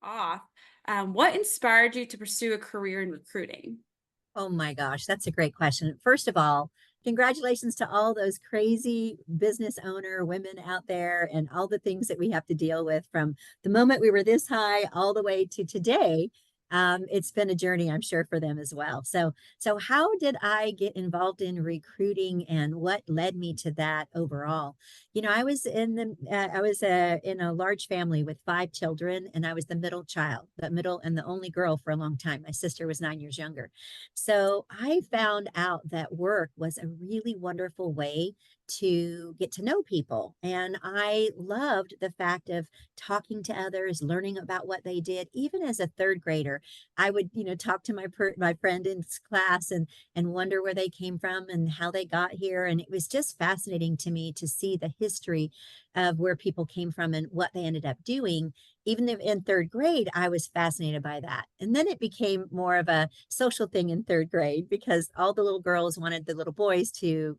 off, what inspired you to pursue a career in recruiting? Oh my gosh, that's a great question. First of all, congratulations to all those crazy business owner women out there and all the things that we have to deal with from the moment we were this high all the way to today. It's been a journey, I'm sure, for them as well. So how did I get involved in recruiting and what led me to that overall? I was in a large family with five children, and I was the middle child, the middle and the only girl for a long time. My sister was 9 years younger. So I found out that work was a really wonderful way to get to know people. And I loved the fact of talking to others, learning about what they did. Even as a third grader, I would, talk to my friend in class and wonder where they came from and how they got here. And it was just fascinating to me to see the history of where people came from and what they ended up doing. Even in third grade, I was fascinated by that. And then it became more of a social thing in third grade because all the little girls wanted the little boys to,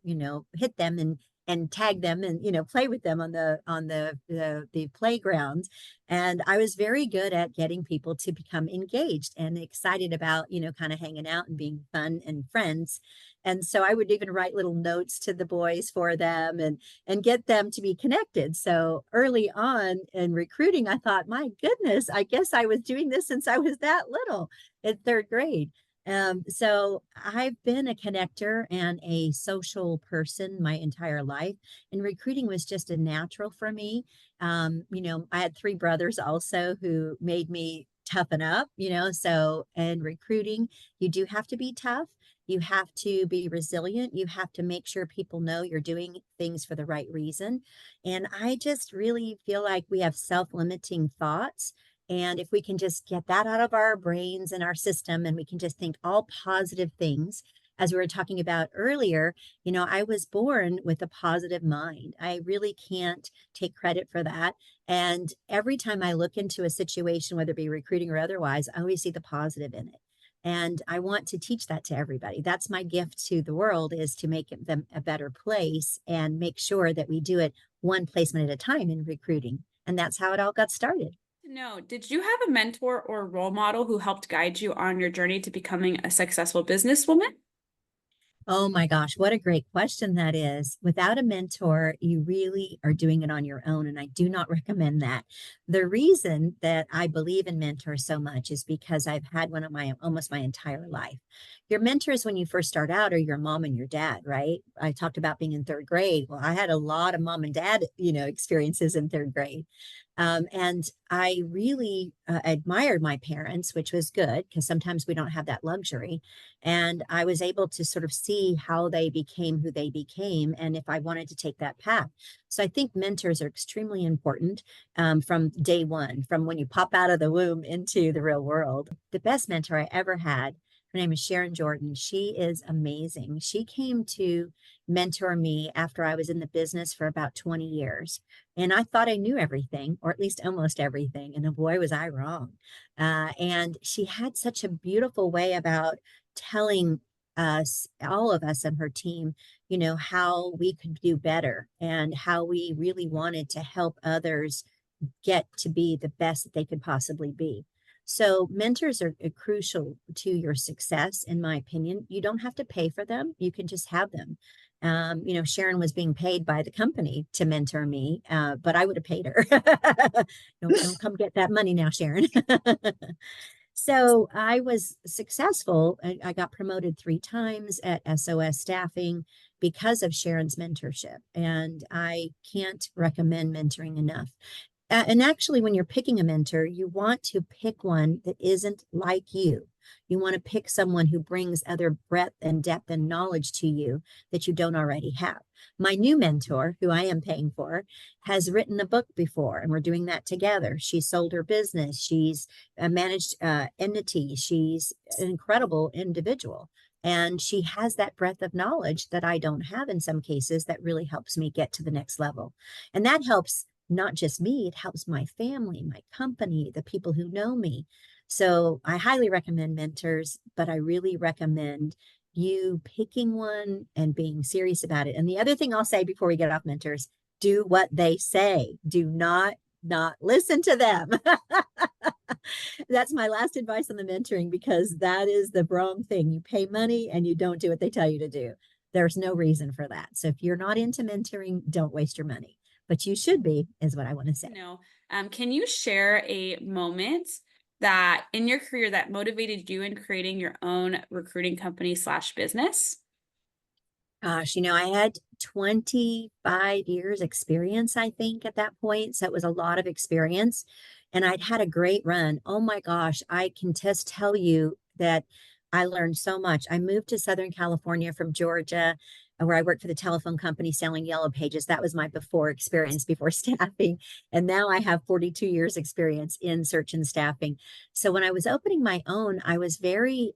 hit them and tag them and play with them on the playground. And I was very good at getting people to become engaged and excited about kind of hanging out and being fun and friends. And so I would even write little notes to the boys for them and get them to be connected. So early on in recruiting, I thought, my goodness, I guess I was doing this since I was that little in third grade. So I've been a connector and a social person my entire life, and recruiting was just a natural for me. I had three brothers also who made me toughen up, so in recruiting, you do have to be tough. You have to be resilient. You have to make sure people know you're doing things for the right reason. And I just really feel like we have self-limiting thoughts. And if we can just get that out of our brains and our system, and we can just think all positive things, as we were talking about earlier, I was born with a positive mind. I really can't take credit for that. And every time I look into a situation, whether it be recruiting or otherwise, I always see the positive in it. And I want to teach that to everybody. That's my gift to the world, is to make them a better place and make sure that we do it one placement at a time in recruiting. And that's how it all got started. No, did you have a mentor or role model who helped guide you on your journey to becoming a successful businesswoman? Oh my gosh, what a great question that is. Without a mentor, you really are doing it on your own, and I do not recommend that. The reason that I believe in mentors so much is because I've had one of my almost my entire life. Your mentors when you first start out are your mom and your dad, right? I talked about being in third grade. Well, I had a lot of mom and dad, experiences in third grade. And I really admired my parents, which was good because sometimes we don't have that luxury. And I was able to sort of see how they became who they became and if I wanted to take that path. So I think mentors are extremely important from day one, from when you pop out of the womb into the real world. The best mentor I ever had, her name is Sharon Jordan. She is amazing. She came to mentor me after I was in the business for about 20 years. And I thought I knew everything, or at least almost everything. And boy, was I wrong. And she had such a beautiful way about telling us, all of us and her team, how we could do better and how we really wanted to help others get to be the best that they could possibly be. So mentors are crucial to your success, in my opinion. You don't have to pay for them. You can just have them. Sharon was being paid by the company to mentor me, but I would have paid her. Don't come get that money now, Sharon. So I was successful. I got promoted three times at SOS Staffing because of Sharon's mentorship. And I can't recommend mentoring enough. And actually, when you're picking a mentor, you want to pick one that isn't like you. You want to pick someone who brings other breadth and depth and knowledge to you that you don't already have. My new mentor, who I am paying for, has written a book before, and we're doing that together. She sold her business. She's managed entity. She's an incredible individual. And she has that breadth of knowledge that I don't have in some cases that really helps me get to the next level. And that helps not just me, it helps my family, my company, the people who know me. So I highly recommend mentors, but I really recommend you picking one and being serious about it. And the other thing I'll say before we get off mentors, do what they say. Do not listen to them. That's my last advice on the mentoring because that is the wrong thing. You pay money and you don't do what they tell you to do. There's no reason for that. So if you're not into mentoring, don't waste your money. But you should be, is what I want to say. No. Can you share a moment that in your career that motivated you in creating your own recruiting company slash business? Gosh, I had 25 years experience, I think, at that point. So it was a lot of experience. And I'd had a great run. Oh my gosh, I can just tell you that I learned so much. I moved to Southern California from Georgia, where I worked for the telephone company selling yellow pages. That was my before experience, before staffing. And now I have 42 years experience in search and staffing. So when I was opening my own, I was very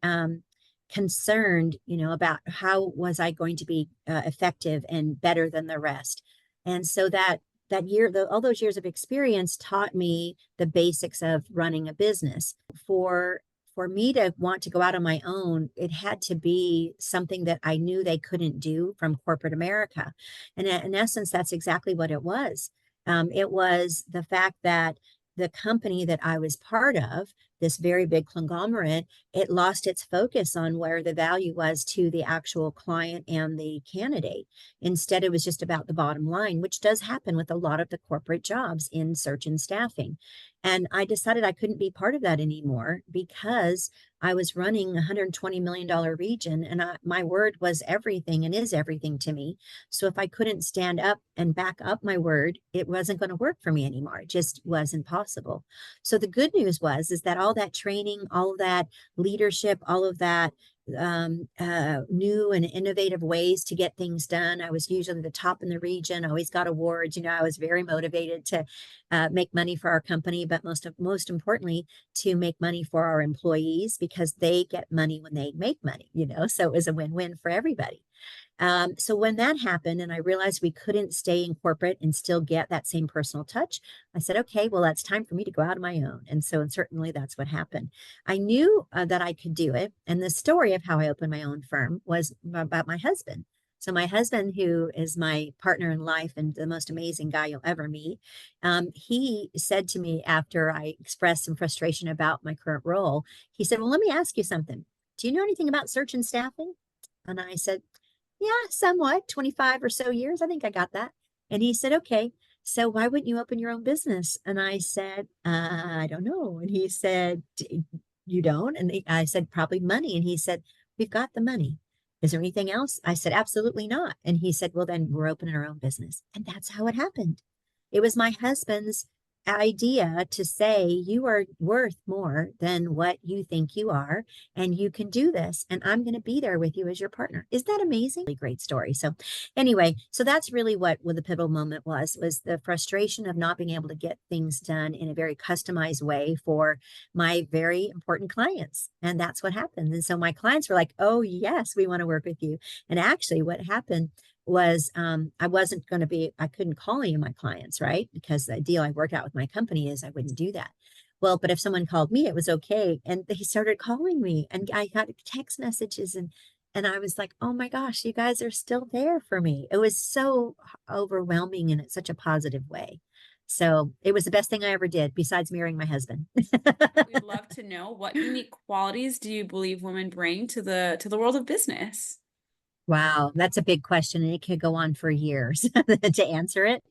concerned, about how was I going to be effective and better than the rest. And so that year, all those years of experience taught me the basics of running a business. For me to want to go out on my own, it had to be something that I knew they couldn't do from corporate America. And in essence, that's exactly what it was. It was the fact that the company that I was part of, this very big conglomerate, it lost its focus on where the value was to the actual client and the candidate. Instead, it was just about the bottom line, which does happen with a lot of the corporate jobs in search and staffing. And I decided I couldn't be part of that anymore because I was running a $120 million region and my word was everything and is everything to me. So if I couldn't stand up and back up my word, it wasn't going to work for me anymore. It just wasn't possible. So the good news is that all that training, all of that leadership, all of that new and innovative ways to get things done. I was usually the top in the region, always got awards. I was very motivated to make money for our company, but most importantly, to make money for our employees because they get money when they make money. So it was a win-win for everybody. So when that happened and I realized we couldn't stay in corporate and still get that same personal touch, I said, okay, well, that's time for me to go out on my own. And certainly that's what happened. I knew that I could do it. And the story of how I opened my own firm was about my husband. So my husband, who is my partner in life and the most amazing guy you'll ever meet, he said to me after I expressed some frustration about my current role, he said, well, let me ask you something. Do you know anything about search and staffing? And I said, yeah, somewhat, 25 or so years. I think I got that. And he said, okay, so why wouldn't you open your own business? And I said, I don't know. And he said, you don't? And I said, probably money. And he said, we've got the money. Is there anything else? I said, absolutely not. And he said, well, then we're opening our own business. And that's how it happened. It was my husband's idea to say, you are worth more than what you think you are, and you can do this. And I'm going to be there with you as your partner. Is that amazing? Really great story. So anyway, so that's really what the pivotal moment was the frustration of not being able to get things done in a very customized way for my very important clients. And that's what happened. And so my clients were like, oh, yes, we want to work with you. And actually what happened was I couldn't call any of my clients, right? Because the deal I worked out with my company is I wouldn't do that. Well, but if someone called me, it was okay. And they started calling me and I got text messages and I was like, oh my gosh, you guys are still there for me. It was so overwhelming in such a positive way. So it was the best thing I ever did besides marrying my husband. We'd love to know what unique qualities do you believe women bring to the world of business? Wow, that's a big question and it could go on for years to answer it.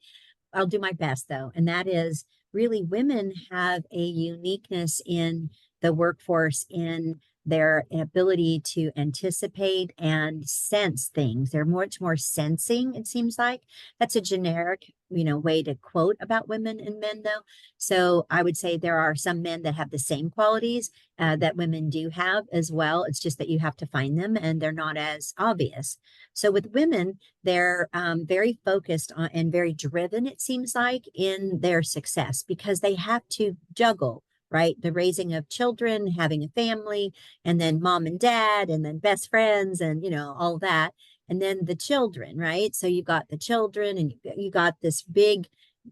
I'll do my best though. And that is really women have a uniqueness in the workforce in their ability to anticipate and sense things. They're much more sensing, it seems like. That's a generic, way to quote about women and men though. So I would say there are some men that have the same qualities that women do have as well. It's just that you have to find them and they're not as obvious. So with women, they're very focused on and very driven, it seems like, in their success because they have to juggle, right? The raising of children, having a family, and then mom and dad, and then best friends, and, all that. And then the children, right? So you've got the children and you got this big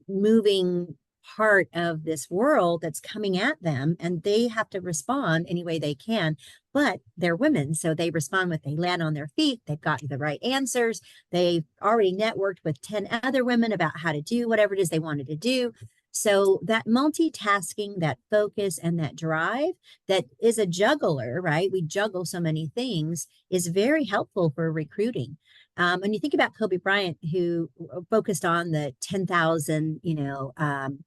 moving part of this world that's coming at them and they have to respond any way they can, but they're women, so they respond with they land on their feet, they've got the right answers, they've already networked with 10 other women about how to do whatever it is they wanted to do. So that multitasking, that focus, and that drive that is a juggler, right? We juggle so many things is very helpful for recruiting. When you think about Kobe Bryant, who focused on the 10,000,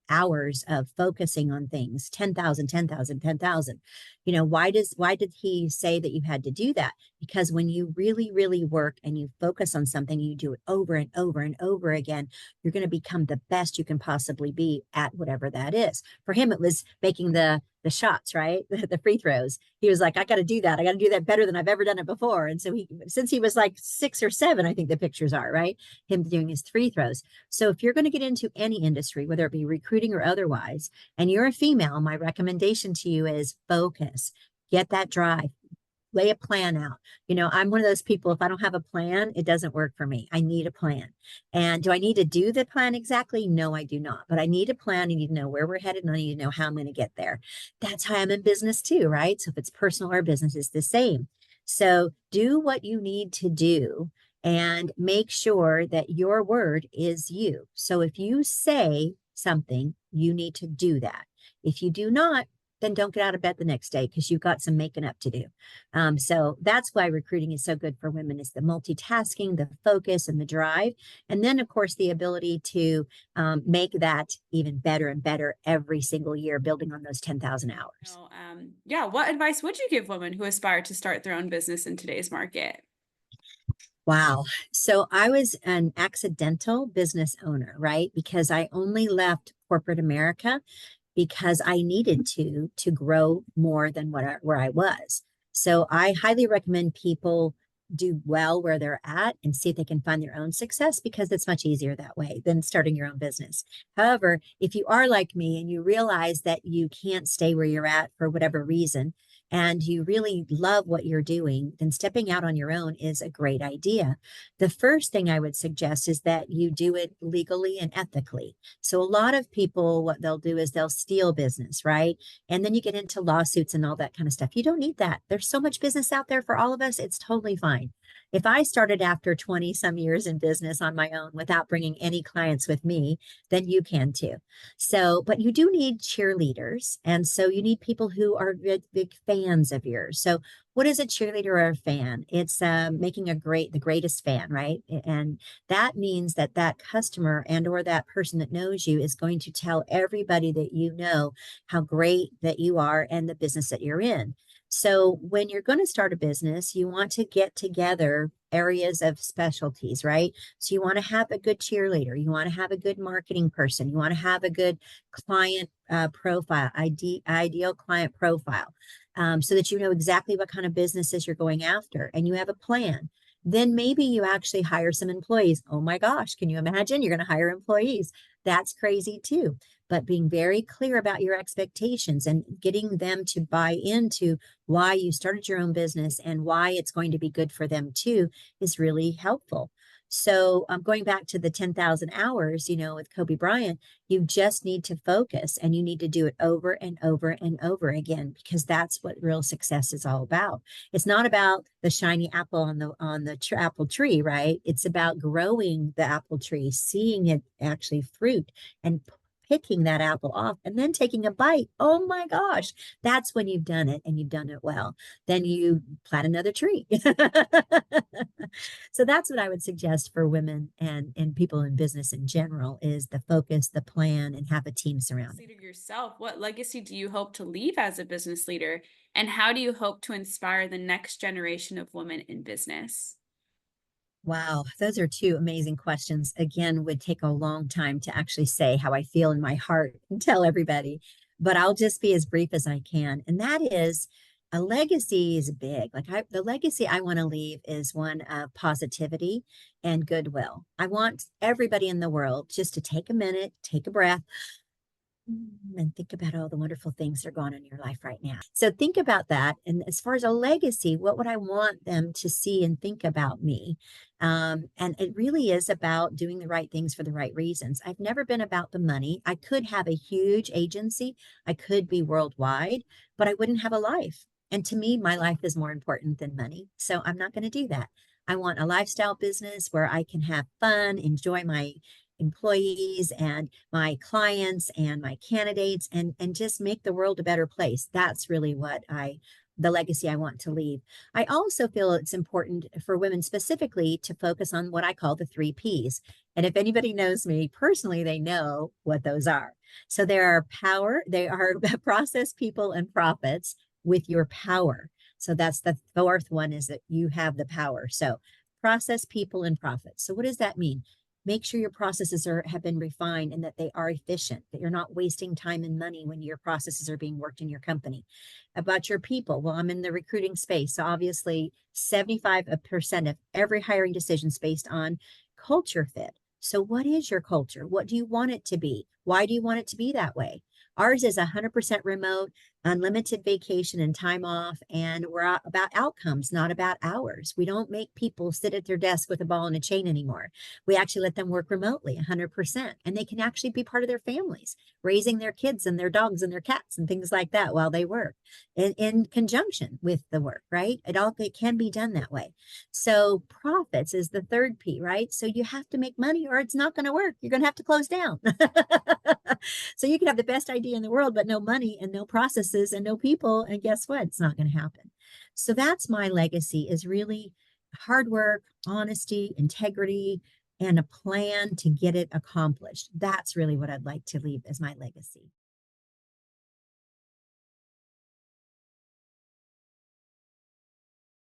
hours of focusing on things, 10,000, 10,000, 10,000. Why did he say that you had to do that? Because when you really, really work and you focus on something, you do it over and over and over again, you're going to become the best you can possibly be at whatever that is. For him, it was making the shots, right? The free throws. He was like, I got to do that. I got to do that better than I've ever done it before. And so since he was like 6 or 7, I think the pictures are, right? Him doing his free throws. So if you're going to get into any industry, whether it be recruiting or otherwise, and you're a female, my recommendation to you is focus, get that drive, lay a plan out. I'm one of those people, if I don't have a plan, it doesn't work for me. I need a plan. And do I need to do the plan exactly? No, I do not. But I need a plan. I need to know where we're headed and I need to know how I'm going to get there. That's how I'm in business too, right? So if it's personal or business, it's the same. So do what you need to do and make sure that your word is you. So if you say something, you need to do that. If you do not, then don't get out of bed the next day because you've got some making up to do. So that's why recruiting is so good for women is the multitasking, the focus, and the drive. And then, of course, the ability to make that even better and better every single year, building on those 10,000 hours. Yeah, what advice would you give women who aspire to start their own business in today's market? Wow. So I was an accidental business owner, right? Because I only left corporate America because I needed to grow more than where I was. So I highly recommend people do well where they're at and see if they can find their own success because it's much easier that way than starting your own business. However, if you are like me and you realize that you can't stay where you're at for whatever reason, and you really love what you're doing, then stepping out on your own is a great idea. The first thing I would suggest is that you do it legally and ethically. So a lot of people, what they'll do is they'll steal business, right? And then you get into lawsuits and all that kind of stuff. You don't need that. There's so much business out there for all of us. It's totally fine. If I started after 20 some years in business on my own without bringing any clients with me, then you can too. So, but you do need cheerleaders. And so you need people who are big, big fans of yours. So what is a cheerleader or a fan? It's making the greatest fan, right? And that means that that customer and or that person that knows you is going to tell everybody that you know how great that you are and the business that you're in. So when you're going to start a business, you want to get together areas of specialties, right? So you want to have a good cheerleader, you want to have a good marketing person, you want to have a good client profile, ideal client profile, so that you know exactly what kind of businesses you're going after and you have a plan. Then maybe you actually hire some employees. Oh my gosh, can you imagine? You're going to hire employees. That's crazy too. But being very clear about your expectations and getting them to buy into why you started your own business and why it's going to be good for them too is really helpful. So going back to the 10,000 hours, with Kobe Bryant, you just need to focus and you need to do it over and over and over again because that's what real success is all about. It's not about the shiny apple on the apple tree, right? It's about growing the apple tree, seeing it actually fruit and picking that apple off and then taking a bite. Oh my gosh, that's when you've done it and you've done it well. Then you plant another tree. So that's what I would suggest for women and people in business in general is the focus, the plan, and have a team surrounding. Leader yourself, what legacy do you hope to leave as a business leader? And how do you hope to inspire the next generation of women in business? Wow, those are two amazing questions. Again, would take a long time to actually say how I feel in my heart and tell everybody, but I'll just be as brief as I can. And that is a legacy is big. The legacy I want to leave is one of positivity and goodwill. I want everybody in the world just to take a minute, take a breath, and think about all the wonderful things that are going on in your life right now. So think about that. And as far as a legacy, what would I want them to see and think about me? And it really is about doing the right things for the right reasons. I've never been about the money. I could have a huge agency, I could be worldwide, but I wouldn't have a life. And to me, my life is more important than money. So I'm not going to do that. I want a lifestyle business where I can have fun, enjoy my employees and my clients and my candidates, and just make the world a better place. That's really what the legacy I want to leave. I also feel it's important for women specifically to focus on what I call the 3 Ps. And if anybody knows me personally, they know what those are. So there are power, they are process, people, and profits with your power. So that's the fourth one, is that you have the power. So process, people, and profits. So what does that mean? Make sure your processes have been refined and that they are efficient, that you're not wasting time and money when your processes are being worked in your company. About your people, well, I'm in the recruiting space. So obviously 75% of every hiring decision is based on culture fit. So what is your culture? What do you want it to be? Why do you want it to be that way? Ours is 100% remote, unlimited vacation and time off, and we're about outcomes, not about hours. We don't make people sit at their desk with a ball and a chain anymore. We actually let them work remotely 100%, and they can actually be part of their families, raising their kids and their dogs and their cats and things like that while they work in conjunction with the work, right? It can be done that way. So profits is the third P, right? So you have to make money or it's not going to work. You're going to have to close down. So you can have the best idea in the world, but no money and no processes and no people. And guess what? It's not going to happen. So that's my legacy, is really hard work, honesty, integrity, and a plan to get it accomplished. That's really what I'd like to leave as my legacy.